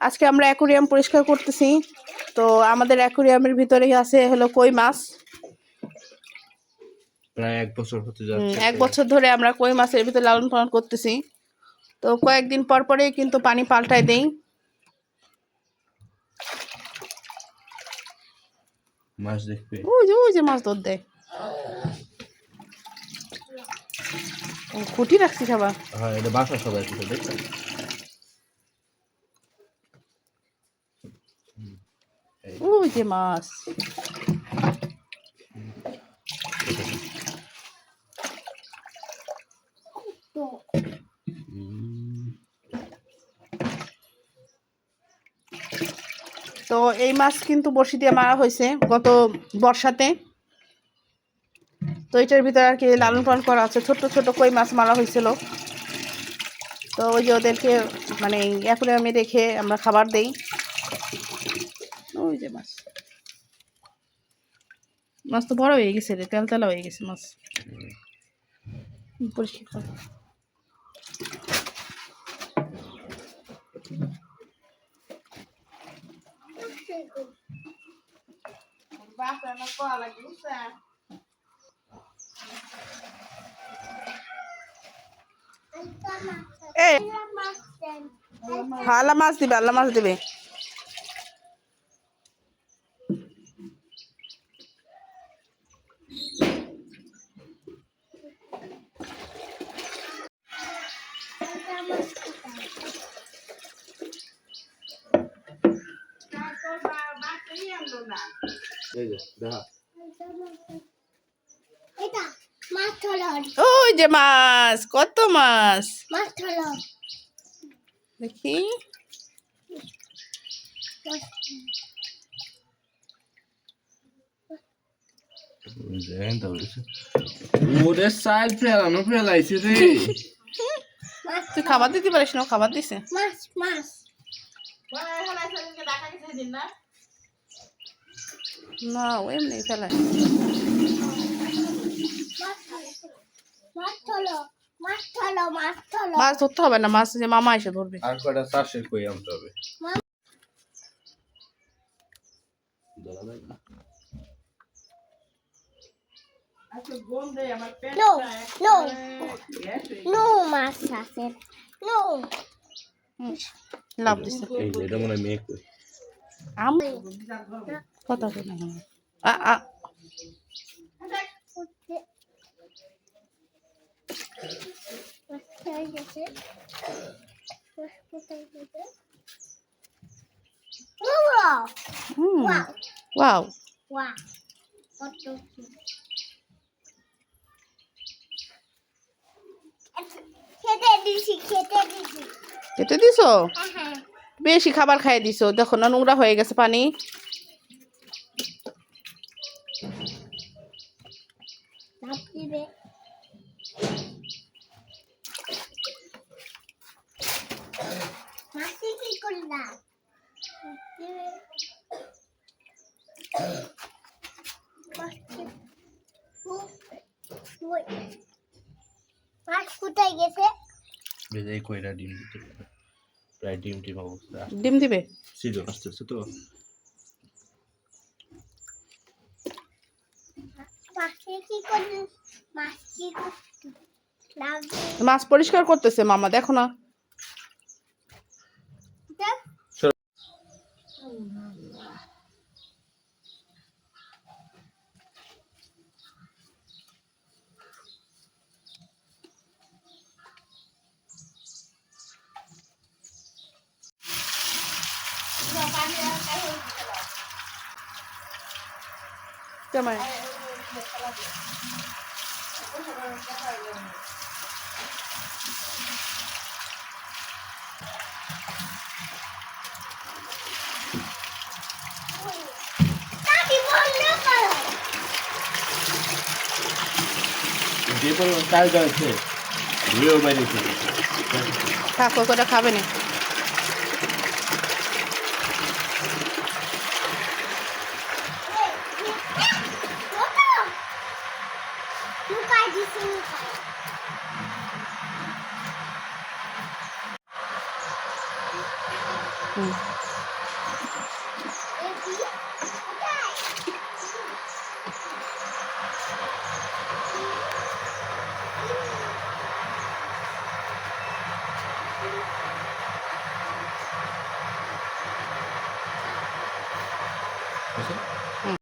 আজকে আমরা অ্যাকুরিয়াম পরিষ্কার করতেছি। তো আমাদের অ্যাকুরিয়ামের ভিতরে আছে হলো কই মাছ। প্রায় 1 বছর হতে যাচ্ছে। 1 বছর ধরে আমরা কই মাছের ভিতরে লালন পালন করতেছি। তো কয়েকদিন পর পরেই কিন্তু পানি পাল্টাই দেই। মাছ দেখবে, ওই যে মাছ ধর দেয়। খুঁটি রাখছি খাবার। হ্যাঁ এটা বাসা সবাই কিছু দেখছেন। ওই যে মাছ। তো এই মাছ কিন্তু বড়শি দিয়ে মারা হয়েছে গত বর্ষাতে। তো এটার ভিতরে আর কি লালন পালন করা আছে, ছোট ছোট কই মাছ মারা হয়েছিল। তো ওই যে ওদেরকে মানে অ্যাকুরিয়ামে রেখে আমরা খাবার দেই। ওই যে মাছ, মাছ তো বড় হয়ে গেছে রে, তেলতেলা হয়ে গেছে মাছ। পরিষ্কার কর। এই আল্লাহ মাছ দিবে, আল্লাহ মাছ দিবে। ওই যে মাছ, কত মাছ দেখি। ওরে সাইল ফেলানো ফেলাইছে রে। তুই খাবার দিতে পারিস না, খাবার দিছে না, ও এমনি ফেলায়। মাছ ধরতে হবে না, মাছ যে মামা এসে ধরবে। আর কয়টা চাষের কই আনতে হবে। লাভ দিছে। এই যে এটা মনে হয় মেয়ে কই। আম কথা বলে না। ওয়াও, খেতে দিছো? বেশি খাবার খাই দিছো, দেখো না নোংরা হয়ে গেছে পানি। কোথায় গেছে? বেজে কইরা ডিম দিতে পারে। প্রায় ডিম অবস্থা। ডিম দিবে? ছিল আসতেছে তো। মাছ পরিষ্কার করতেছে মামা, দেখো না। কেমন যে পরিমাণ কাজ আছে ধুয়েও বাইরে থেকে থাকো, করে খাবে না। হুম